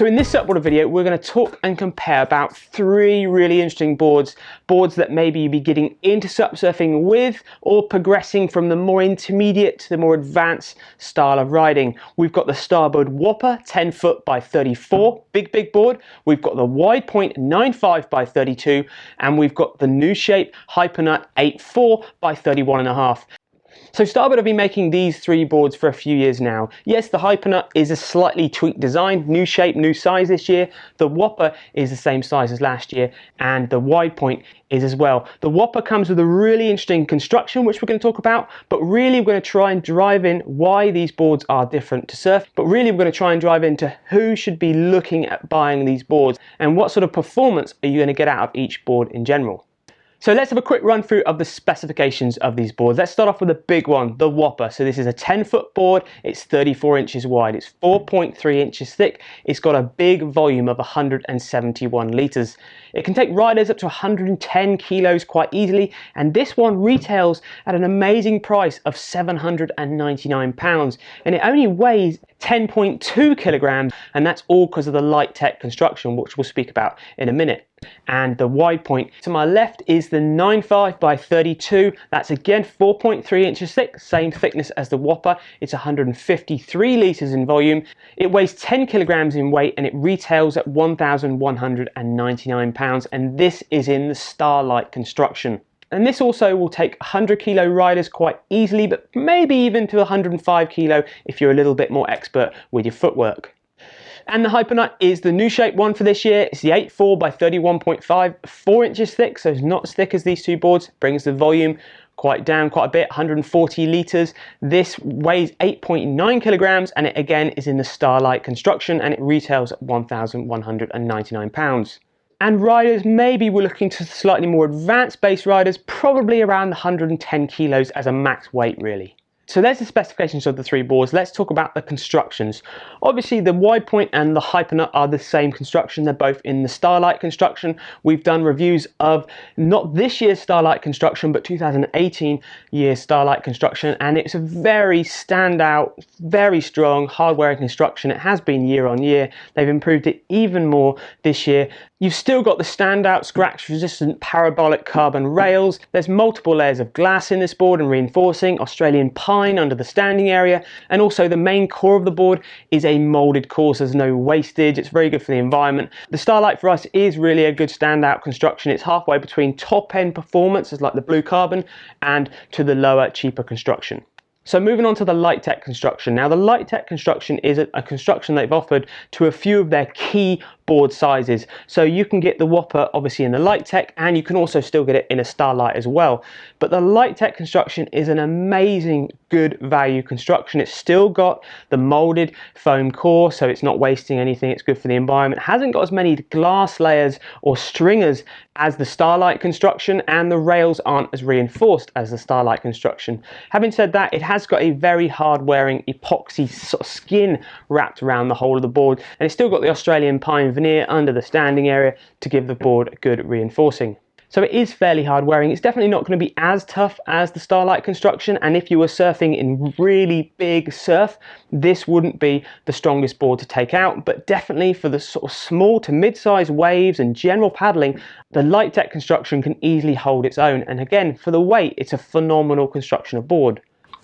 So in this SUPboarder video, we're going to talk and compare about 3 really interesting boards that maybe you'd be getting into SUP surfing with, or progressing from the more intermediate to the more advanced style of riding. We've got the Starboard Whopper 10 foot by 34, big board. We've got the Widepoint 9.5 by 32, and we've got the new shape Hypernut 8.4 by 31.5. So Starboard have been making these 3 boards for a few years now. Yes, the Hypernut is a slightly tweaked design, new shape, new size this year. The Whopper is the same size as last year, and the Widepoint is as well. The Whopper comes with a really interesting construction, which we're going to talk about, but really we're going to try and drive in why these boards are different to surf, but really we're going to try and drive into who should be looking at buying these boards and what sort of performance are you going to get out of each board in general. So let's have a quick run through of the specifications of these boards. Let's start off with the big one, the Whopper. So this is a 10-foot board, it's 34 inches wide, it's 4.3 inches thick, it's got a big volume of 171 litres. It can take riders up to 110 kilos quite easily, and this one retails at an amazing price of £799, and it only weighs 10.2 kilograms, and that's all because of the light tech construction, which we'll speak about in a minute. And the Widepoint to my left is the 9.5 by 32. That's again 4.3 inches thick, same thickness as the Whopper. It's 153 litres in volume. It weighs 10 kilograms in weight, and it retails at £1,199, and this is in the Starlight construction. And this also will take 100 kilo riders quite easily, but maybe even to 105 kilo if you're a little bit more expert with your footwork. And the Hypernut is the new shape one for this year. It's the 8.4 by 31.5, 4 inches thick, so it's not as thick as these 2 boards. Brings the volume down quite a bit, 140 litres. This weighs 8.9 kilograms, and it again is in the Starlight construction, and it retails at £1,199. And riders, maybe we're looking to slightly more advanced base riders, probably around 110 kilos as a max weight really. So there's the specifications of the 3 boards. Let's talk about the constructions. Obviously the Widepoint and the Hypernut are the same construction. They're both in the Starlight construction. We've done reviews of not this year's Starlight construction, but 2018 year's Starlight construction, and it's a very standout, very strong, hard-wearing construction. It has been year on year. They've improved it even more this year. You've still got the standout scratch-resistant parabolic carbon rails. There's multiple layers of glass in this board and reinforcing, Australian pine under the standing area, and also the main core of the board is a moulded core, so there's no wastage. It's very good for the environment. The Starlight for us is really a good standout construction. It's halfway between top-end performances like the blue carbon and to the lower, cheaper construction. So moving on to the light tech construction. Now the light tech construction is a construction they've offered to a few of their key board sizes. So you can get the Whopper obviously in the light tech, and you can also still get it in a Starlight as well. But the light tech construction is an amazing good value construction. It's still got the molded foam core, so it's not wasting anything. It's good for the environment. It hasn't got as many glass layers or stringers as the Starlight construction, and the rails aren't as reinforced as the Starlight construction. Having said that, it has got a very hard wearing epoxy sort of skin wrapped around the whole of the board, and it's still got the Australian pine veneer under the standing area to give the board good reinforcing. So it is fairly hard wearing. It's definitely not going to be as tough as the Starlight construction, and if you were surfing in really big surf, this wouldn't be the strongest board to take out, but definitely for the sort of small to mid-sized waves and general paddling, the light tech construction can easily hold its own, and again, for the weight, it's a phenomenal construction of board.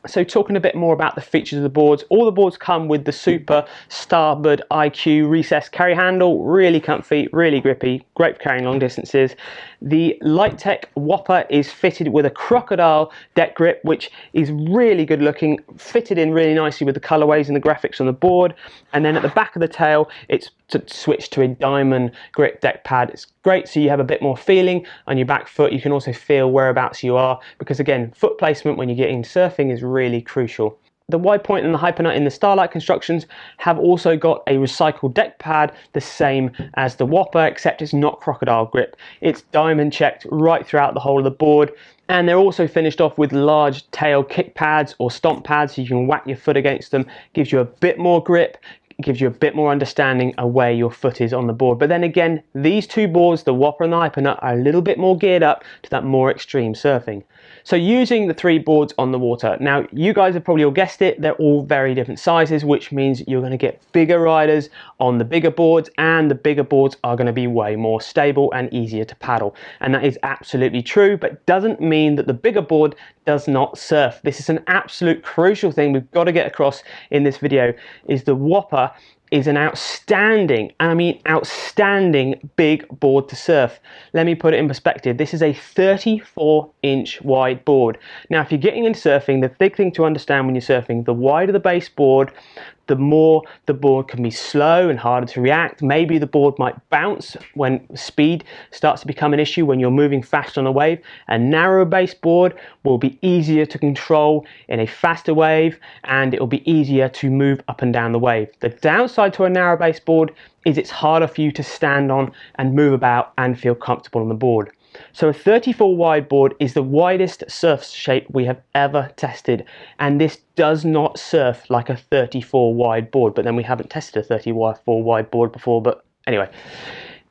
So talking a bit more about the features of the boards, all the boards come with the Super Starboard IQ recessed carry handle, really comfy, really grippy, great for carrying long distances. The Light Tech Whopper is fitted with a crocodile deck grip, which is really good looking, fitted in really nicely with the colorways and the graphics on the board. And then at the back of the tail, it's switched to a diamond grip deck pad. It's great, so you have a bit more feeling on your back foot. You can also feel whereabouts you are, because again, foot placement when you're getting surfing is really crucial. The Widepoint and the Hypernut in the Starlight constructions have also got a recycled deck pad, the same as the Whopper, except it's not crocodile grip. It's diamond checked right throughout the whole of the board, and they're also finished off with large tail kick pads or stomp pads, so you can whack your foot against them. Gives you a bit more grip, gives you a bit more understanding of where your foot is on the board. But then again, these two boards, the Whopper and the Hypernut, are a little bit more geared up to that more extreme surfing. So using the three boards on the water. Now, you guys have probably all guessed it, they're all very different sizes, which means you're going to get bigger riders on the bigger boards, and the bigger boards are going to be way more stable and easier to paddle. And that is absolutely true, but doesn't mean that the bigger board does not surf. This is an absolute crucial thing we've got to get across in this video, is the Whopper is an outstanding, and I mean outstanding, big board to surf. Let me put it in perspective. This is a 34-inch wide board. Now, if you're getting into surfing, the big thing to understand when you're surfing, the wider the base board, the more the board can be slow and harder to react. Maybe the board might bounce when speed starts to become an issue when you're moving fast on a wave. A narrow base board will be easier to control in a faster wave, and it will be easier to move up and down the wave. The downside to a narrow base board is it's harder for you to stand on and move about and feel comfortable on the board. So a 34 wide board is the widest surf shape we have ever tested, and this does not surf like a 34 wide board, but then we haven't tested a 34 wide board before, but anyway.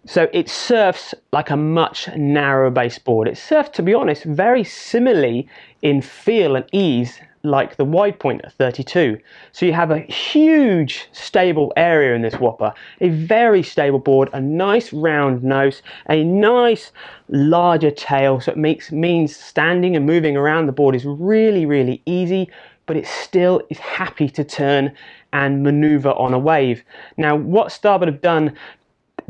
So it surfs like a much narrower base board. It surfs, to be honest, very similarly in feel and ease like the wide point at 32. So you have a huge stable area in this Whopper, a very stable board, a nice round nose, a nice larger tail, so it means standing and moving around the board is really, really easy, but it still is happy to turn and maneuver on a wave. Now, what Starboard have done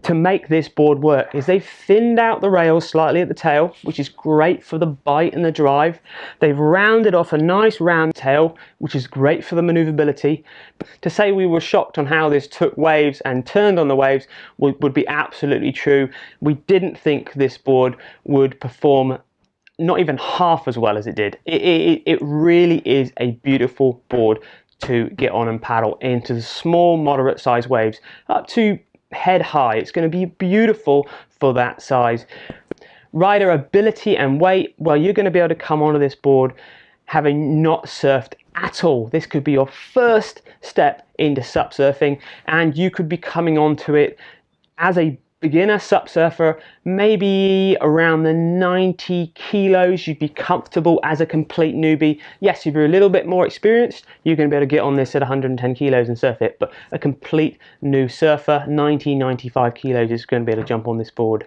to make this board work is they've thinned out the rails slightly at the tail, which is great for the bite and the drive. They've rounded off a nice round tail, which is great for the maneuverability. To say we were shocked on how this took waves and turned on the waves would be absolutely true. We didn't think this board would perform not even half as well as it did. It really is a beautiful board to get on and paddle into the small, moderate size waves up to head high. It's going to be beautiful for that size. Rider ability and weight, well, you're going to be able to come onto this board having not surfed at all. This could be your first step into SUP surfing, and you could be coming onto it as a beginner SUP surfer, maybe around the 90 kilos. You'd be comfortable as a complete newbie. Yes, if you're a little bit more experienced, you're going to be able to get on this at 110 kilos and surf it, but a complete new surfer, 95 kilos, is going to be able to jump on this board.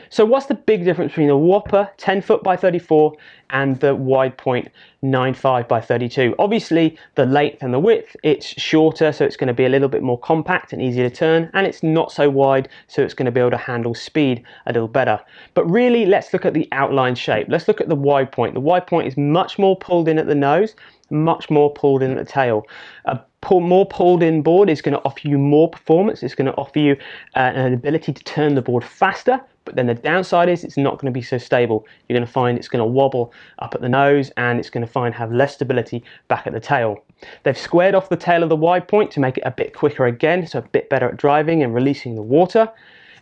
So what's the big difference between the Whopper 10 foot by 34 and the wide point 9.5 by 32? Obviously the length and the width, it's shorter, so it's going to be a little bit more compact and easier to turn, and it's not so wide, so it's going to be able to handle speed a little better. But really, let's look at the outline shape. Let's look at the wide point. The wide point is much more pulled in at the nose, much more pulled in at the tail. A more pulled in board is going to offer you more performance. It's going to offer you an ability to turn the board faster, but then the downside is it's not going to be so stable. You're going to find it's going to wobble up at the nose, and it's going to have less stability back at the tail. They've squared off the tail of the wide point to make it a bit quicker again, so a bit better at driving and releasing the water.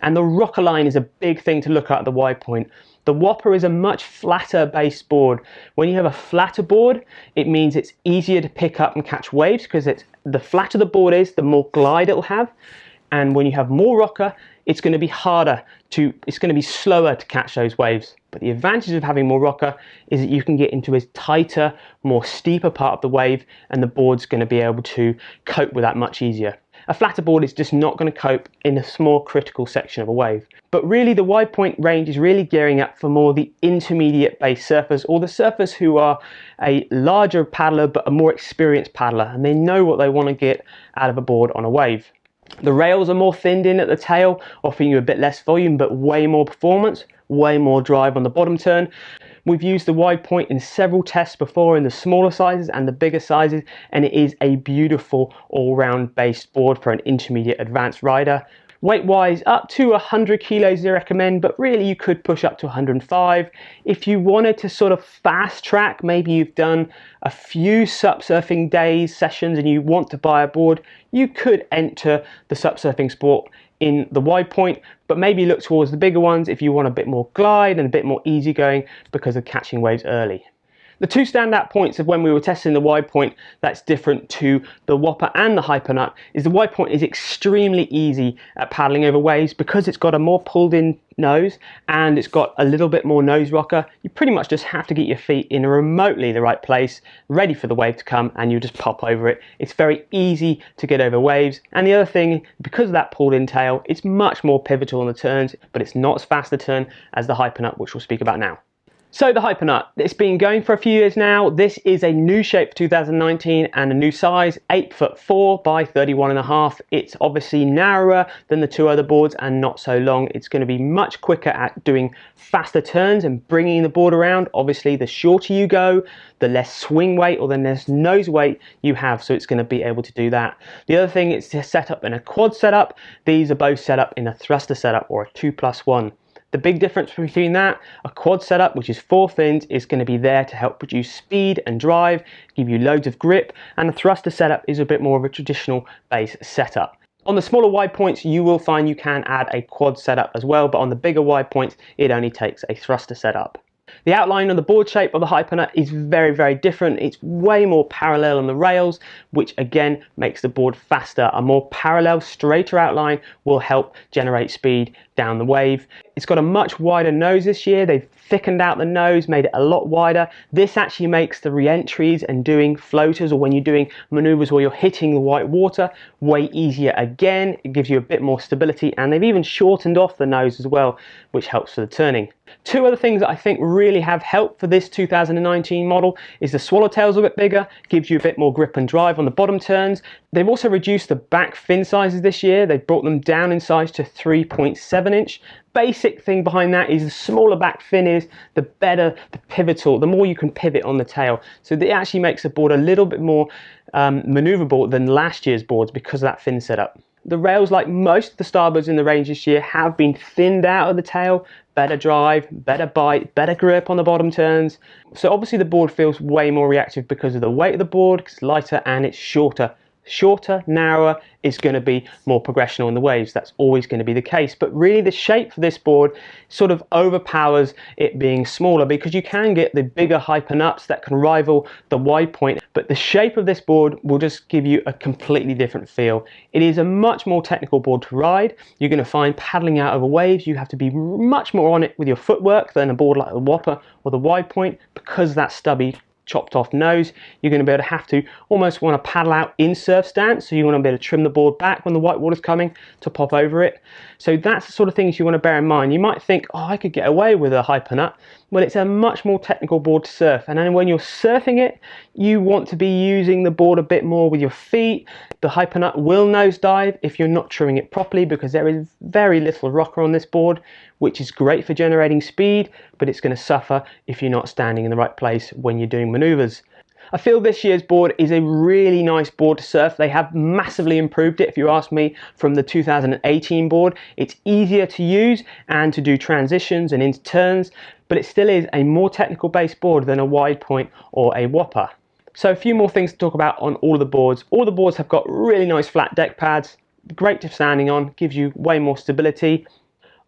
And the rocker line is a big thing to look at the wide point. The Whopper is a much flatter base board. When you have a flatter board, it means it's easier to pick up and catch waves, because the flatter the board is, the more glide it'll have. And when you have more rocker, it's going to be it's going to be slower to catch those waves. But the advantage of having more rocker is that you can get into a tighter, more steeper part of the wave, and the board's going to be able to cope with that much easier. A flatter board is just not going to cope in a small critical section of a wave. But really, the wide point range is really gearing up for more the intermediate base surfers, or the surfers who are a larger paddler but a more experienced paddler, and they know what they want to get out of a board on a wave. The rails are more thinned in at the tail, offering you a bit less volume but way more performance, way more drive on the bottom turn. We've used the wide point in several tests before in the smaller sizes and the bigger sizes, and it is a beautiful all-round based board for an intermediate advanced rider. Weight wise, up to 100 kilos they recommend, but really you could push up to 105. If you wanted to sort of fast track, maybe you've done a few SUP surfing days, sessions, and you want to buy a board, you could enter the SUP surfing sport in the wide point, but maybe look towards the bigger ones if you want a bit more glide and a bit more easygoing because of catching waves early. The two standout points of when we were testing the wide point that's different to the Whopper and the Hypernut is the wide point is extremely easy at paddling over waves because it's got a more pulled in nose and it's got a little bit more nose rocker. You pretty much just have to get your feet in remotely the right place, ready for the wave to come, and you just pop over it. It's very easy to get over waves. And the other thing, because of that pulled in tail, it's much more pivotal on the turns, but it's not as fast a turn as the Hypernut, which we'll speak about now. So the Hypernut, it's been going for a few years now. This is a new shape for 2019 and a new size, 8'4" by 31.5. It's obviously narrower than the two other boards and not so long. It's going to be much quicker at doing faster turns and bringing the board around. Obviously, the shorter you go, the less swing weight or the less nose weight you have, so it's going to be able to do that. The other thing is to set up in a quad setup. These are both set up in a thruster setup or a 2+1. The big difference between that, a quad setup, which is 4 fins, is going to be there to help produce speed and drive, give you loads of grip, and the thruster setup is a bit more of a traditional base setup. On the smaller wide points, you will find you can add a quad setup as well, but on the bigger wide points, it only takes a thruster setup. The outline of the board shape of the Hypernut is very, very different. It's way more parallel on the rails, which again makes the board faster. A more parallel, straighter outline will help generate speed down the wave. It's got a much wider nose this year. They've thickened out the nose, made it a lot wider. This actually makes the re-entries and doing floaters, or when you're doing maneuvers where you're hitting the white water, way easier again. It gives you a bit more stability, and they've even shortened off the nose as well, which helps for the turning. Two other things that I think really have helped for this 2019 model is the swallowtail's a bit bigger, gives you a bit more grip and drive on the bottom turns. They've also reduced the back fin sizes this year. They've brought them down in size to 3.7 inch. Basic thing behind that is the smaller back fin is, the better the pivotal, the more you can pivot on the tail. So it actually makes the board a little bit more maneuverable than last year's boards because of that fin setup. The rails, like most of the Starboards in the range this year, have been thinned out of the tail. Better drive, better bite, better grip on the bottom turns. So obviously the board feels way more reactive because of the weight of the board. It's lighter and it's shorter. Shorter, narrower is going to be more progressional in the waves. That's always going to be the case. But really the shape for this board sort of overpowers it being smaller, because you can get the bigger Hypernuts that can rival the wide point. But the shape of this board will just give you a completely different feel. It is a much more technical board to ride. You're going to find paddling out over waves, you have to be much more on it with your footwork than a board like the Whopper or the wide point, because of that stubby chopped off nose. You're going to be able to have to almost want to paddle out in surf stance, so you want to be able to trim the board back when the white water's coming to pop over it. So that's the sort of things you want to bear in mind. You might think, oh, I could get away with a Hypernut. Well, it's a much more technical board to surf, and then when you're surfing it, you want to be using the board a bit more with your feet. The Hypernut will nosedive if you're not trimming it properly, because there is very little rocker on this board, which is great for generating speed, but it's going to suffer if you're not standing in the right place when you're doing maneuvers. I feel this year's board is a really nice board to surf. They have massively improved it, if you ask me, from the 2018 board. It's easier to use and to do transitions and into turns, but it still is a more technical based board than a wide point or a Whopper. So a few more things to talk about on all of the boards. All the boards have got really nice flat deck pads, great to standing on, gives you way more stability.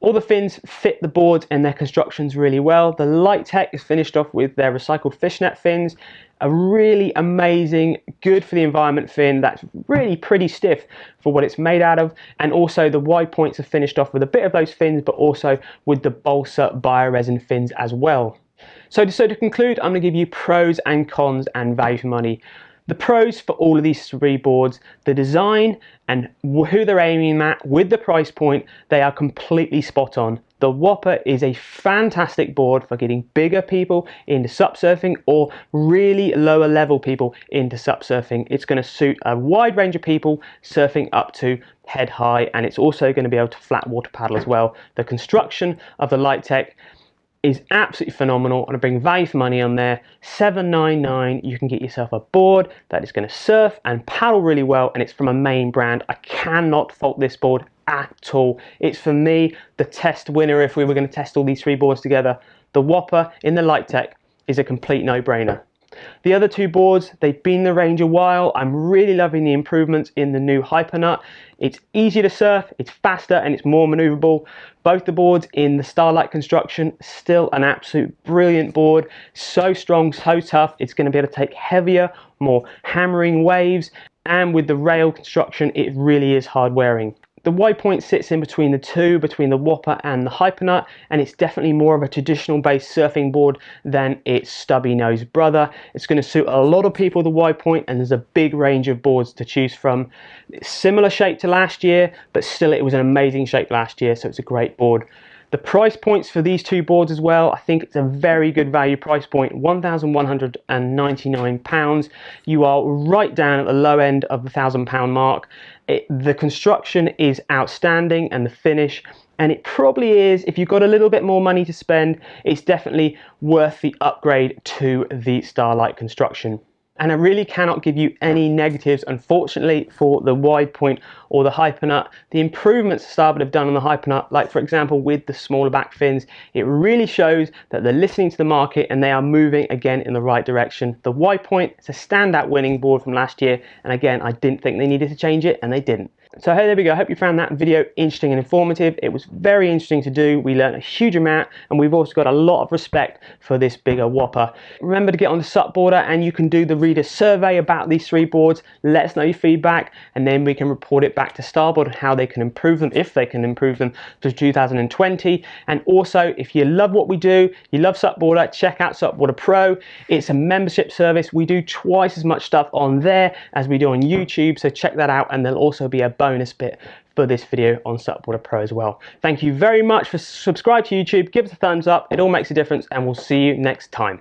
All the fins fit the boards and their constructions really well. The Light Tech is finished off with their recycled fishnet fins, a really amazing, good for the environment fin that's really pretty stiff for what it's made out of. And also the wide points are finished off with a bit of those fins, but also with the balsa bioresin fins as well. So to conclude, I'm going to give you pros and cons and value for money. The pros for all of these three boards, the design and who they're aiming at with the price point, they are completely spot on. The Whopper is a fantastic board for getting bigger people into SUP surfing or really lower level people into SUP surfing. It's going to suit a wide range of people surfing up to head high, and it's also going to be able to flat water paddle as well. The construction of the Light Tech is absolutely phenomenal, and I bring value for money on there. $7.99, you can get yourself a board that is going to surf and paddle really well, and it's from a main brand. I cannot fault this board at all. It's, for me, the test winner if we were going to test all these three boards together. The Whopper in the Light Tech is a complete no-brainer. The other two boards, they've been in the range a while. I'm really loving the improvements in the new Hypernut. It's easier to surf, it's faster, and it's more maneuverable. Both the boards in the Starlight construction, still an absolute brilliant board. So strong, so tough. It's going to be able to take heavier, more hammering waves. And with the rail construction, it really is hard wearing. The wide point sits in between the two, between the Whopper and the Hypernut, and it's definitely more of a traditional based surfing board than its stubby nosed brother. It's going to suit a lot of people, the wide point, and there's a big range of boards to choose from. It's similar shape to last year, but still it was an amazing shape last year, so it's a great board. The price points for these two boards as well, I think it's a very good value price point, £1,199. You are right down at the low end of the £1,000 mark. The construction is outstanding and the finish, and it probably is, if you've got a little bit more money to spend, it's definitely worth the upgrade to the Starlight construction. And I really cannot give you any negatives, unfortunately, for the wide point or the Hypernut. The improvements Starboard have done on the Hypernut, like for example with the smaller back fins, it really shows that they're listening to the market and they are moving again in the right direction. The wide point is a standout winning board from last year, and again, I didn't think they needed to change it, and they didn't. So hey, there we go. I hope you found that video interesting and informative. It was very interesting to do. We learned a huge amount, and we've also got a lot of respect for this bigger Whopper. Remember to get on the SUPboarder, and you can do the reader survey about these three boards. Let us know your feedback, and then we can report it back to Starboard on how they can improve them, if they can improve them to 2020. And also, if you love what we do, you love SUPboarder, check out SUPboarder Pro. It's a membership service. We do twice as much stuff on there as we do on YouTube, so check that out, and there'll also be a bonus bit for this video on SUPboarder Pro as well. Thank you very much for subscribing to YouTube. Give us a thumbs up. It all makes a difference, and we'll see you next time.